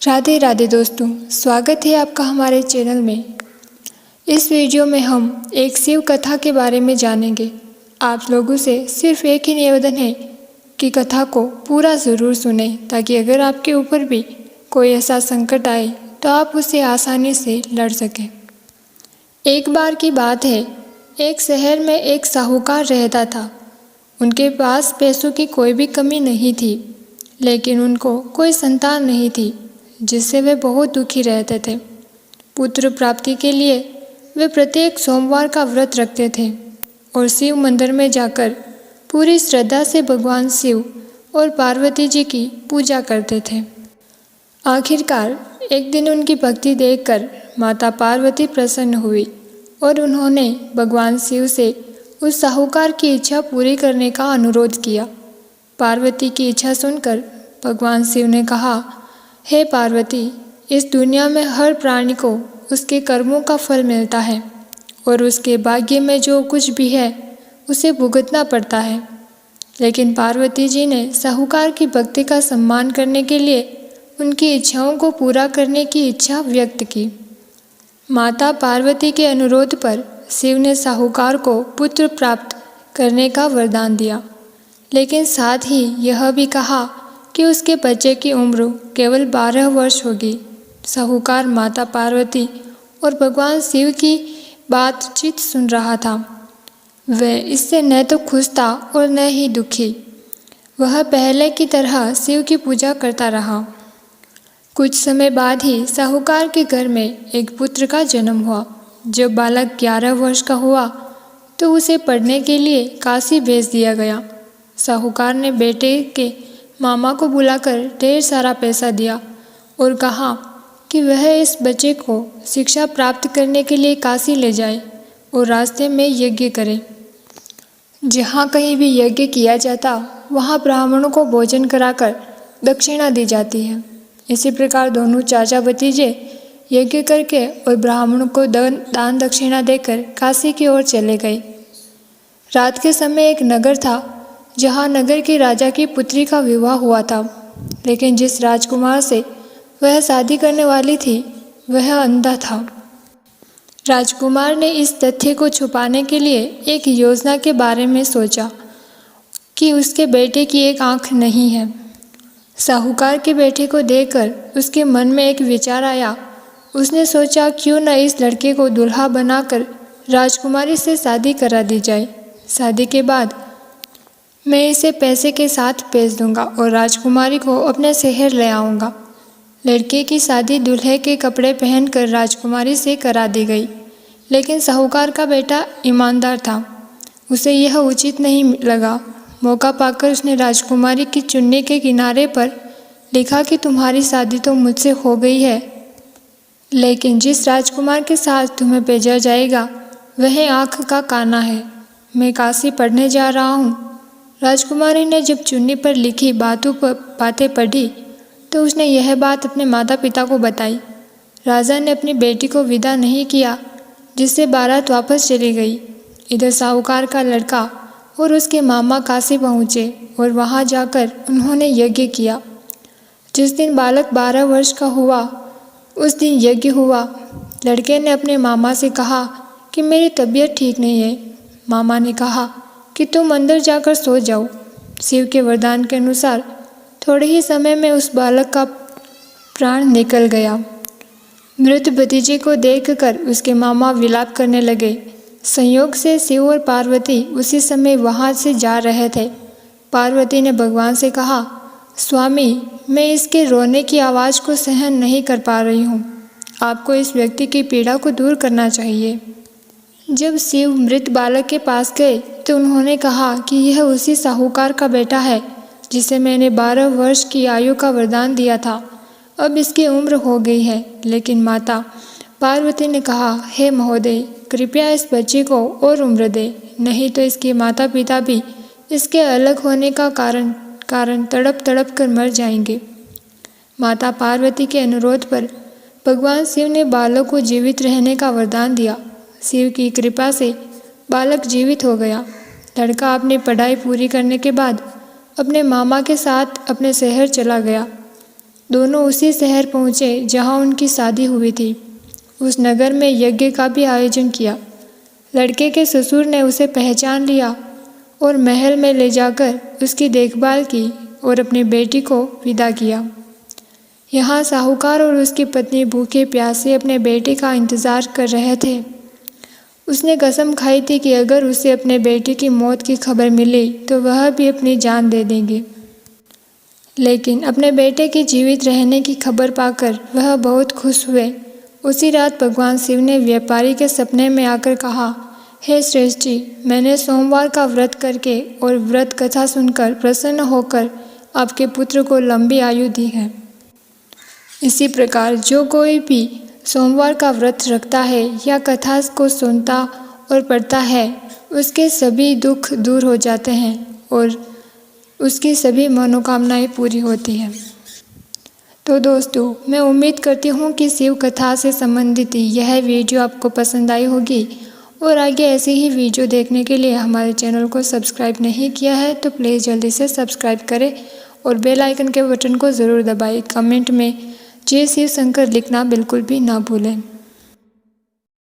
राधे राधे दोस्तों, स्वागत है आपका हमारे चैनल में। इस वीडियो में हम एक शिव कथा के बारे में जानेंगे। आप लोगों से सिर्फ एक ही निवेदन है कि कथा को पूरा ज़रूर सुनें, ताकि अगर आपके ऊपर भी कोई ऐसा संकट आए तो आप उसे आसानी से लड़ सकें। एक बार की बात है, एक शहर में एक साहूकार रहता था। उनके पास पैसों की कोई भी कमी नहीं थी, लेकिन उनको कोई संतान नहीं थी, जिससे वे बहुत दुखी रहते थे। पुत्र प्राप्ति के लिए वे प्रत्येक सोमवार का व्रत रखते थे और शिव मंदिर में जाकर पूरी श्रद्धा से भगवान शिव और पार्वती जी की पूजा करते थे। आखिरकार एक दिन उनकी भक्ति देखकर माता पार्वती प्रसन्न हुई और उन्होंने भगवान शिव से उस साहूकार की इच्छा पूरी करने का अनुरोध किया। पार्वती की इच्छा सुनकर भगवान शिव ने कहा, हे पार्वती, इस दुनिया में हर प्राणी को उसके कर्मों का फल मिलता है और उसके भाग्य में जो कुछ भी है उसे भुगतना पड़ता है। लेकिन पार्वती जी ने साहूकार की भक्ति का सम्मान करने के लिए उनकी इच्छाओं को पूरा करने की इच्छा व्यक्त की। माता पार्वती के अनुरोध पर शिव ने साहूकार को पुत्र प्राप्त करने का वरदान दिया, लेकिन साथ ही यह भी कहा कि उसके बच्चे की उम्र केवल 12 वर्ष होगी। साहूकार माता पार्वती और भगवान शिव की बातचीत सुन रहा था। वह इससे न तो खुश था और न ही दुखी। वह पहले की तरह शिव की पूजा करता रहा। कुछ समय बाद ही साहूकार के घर में एक पुत्र का जन्म हुआ। जब बालक 11 वर्ष का हुआ तो उसे पढ़ने के लिए काशी भेज दिया गया। साहूकार ने बेटे के मामा को बुलाकर ढेर सारा पैसा दिया और कहा कि वह इस बच्चे को शिक्षा प्राप्त करने के लिए काशी ले जाए और रास्ते में यज्ञ करे। जहाँ कहीं भी यज्ञ किया जाता वहाँ ब्राह्मणों को भोजन कराकर दक्षिणा दी जाती है। इसी प्रकार दोनों चाचा भतीजे यज्ञ करके और ब्राह्मणों को दान दक्षिणा देकर काशी की ओर चले गए। रात के समय एक नगर था जहाँ नगर के राजा की पुत्री का विवाह हुआ था, लेकिन जिस राजकुमार से वह शादी करने वाली थी वह अंधा था। राजकुमार ने इस तथ्य को छुपाने के लिए एक योजना के बारे में सोचा कि उसके बेटे की एक आंख नहीं है। साहूकार के बेटे को देखकर उसके मन में एक विचार आया। उसने सोचा, क्यों न इस लड़के को दूल्हा बनाकर राजकुमारी से शादी करा दी जाए। शादी के बाद मैं इसे पैसे के साथ भेज दूंगा और राजकुमारी को अपने शहर ले आऊँगा। लड़के की शादी दूल्हे के कपड़े पहनकर राजकुमारी से करा दी गई, लेकिन साहूकार का बेटा ईमानदार था। उसे यह उचित नहीं लगा। मौका पाकर उसने राजकुमारी की चुन्नी के किनारे पर लिखा कि तुम्हारी शादी तो मुझसे हो गई है, लेकिन जिस राजकुमार के साथ तुम्हें भेजा जाएगा वह आँख का काना है। मैं काशी पढ़ने जा रहा हूँ। राजकुमारी ने जब चुन्नी पर लिखी बातें पढ़ी तो उसने यह बात अपने माता पिता को बताई। राजा ने अपनी बेटी को विदा नहीं किया, जिससे बारात वापस चली गई। इधर साहूकार का लड़का और उसके मामा काशी पहुँचे और वहाँ जाकर उन्होंने यज्ञ किया। जिस दिन बालक 12 वर्ष का हुआ उस दिन यज्ञ हुआ। लड़के ने अपने मामा से कहा कि मेरी तबीयत ठीक नहीं है। मामा ने कहा कि तुम अंदर जाकर सो जाओ। शिव के वरदान के अनुसार थोड़े ही समय में उस बालक का प्राण निकल गया। मृत भतीजे को देखकर उसके मामा विलाप करने लगे। संयोग से शिव और पार्वती उसी समय वहां से जा रहे थे। पार्वती ने भगवान से कहा, स्वामी, मैं इसके रोने की आवाज़ को सहन नहीं कर पा रही हूँ। आपको इस व्यक्ति की पीड़ा को दूर करना चाहिए। जब शिव मृत बालक के पास गए तो उन्होंने कहा कि यह उसी साहूकार का बेटा है जिसे मैंने 12 वर्ष की आयु का वरदान दिया था। अब इसकी उम्र हो गई है। लेकिन माता पार्वती ने कहा, हे महोदय, कृपया इस बच्चे को और उम्र दे, नहीं तो इसके माता पिता भी इसके अलग होने का कारण तड़प तड़प कर मर जाएंगे। माता पार्वती के अनुरोध पर भगवान शिव ने बालक को जीवित रहने का वरदान दिया। शिव की कृपा से बालक जीवित हो गया। लड़का अपनी पढ़ाई पूरी करने के बाद अपने मामा के साथ अपने शहर चला गया। दोनों उसी शहर पहुँचे जहाँ उनकी शादी हुई थी। उस नगर में यज्ञ का भी आयोजन किया। लड़के के ससुर ने उसे पहचान लिया और महल में ले जाकर उसकी देखभाल की और अपनी बेटी को विदा किया। यहाँ साहूकार और उसकी पत्नी भूखे प्यासे अपने बेटे का इंतज़ार कर रहे थे। उसने कसम खाई थी कि अगर उसे अपने बेटे की मौत की खबर मिली तो वह भी अपनी जान दे देंगे। लेकिन अपने बेटे के जीवित रहने की खबर पाकर वह बहुत खुश हुए। उसी रात भगवान शिव ने व्यापारी के सपने में आकर कहा, हे श्रेष्ठ जी, मैंने सोमवार का व्रत करके और व्रत कथा सुनकर प्रसन्न होकर आपके पुत्र को लंबी आयु दी है। इसी प्रकार जो कोई भी सोमवार का व्रत रखता है या कथा को सुनता और पढ़ता है, उसके सभी दुख दूर हो जाते हैं और उसकी सभी मनोकामनाएं पूरी होती हैं। तो दोस्तों, मैं उम्मीद करती हूँ कि शिव कथा से संबंधित यह वीडियो आपको पसंद आई होगी और आगे ऐसी ही वीडियो देखने के लिए हमारे चैनल को सब्सक्राइब नहीं किया है तो प्लीज़ जल्दी से सब्सक्राइब करें और बेल आइकन के बटन को ज़रूर दबाएं। कमेंट में जय शिव शंकर लिखना बिल्कुल भी ना भूलें।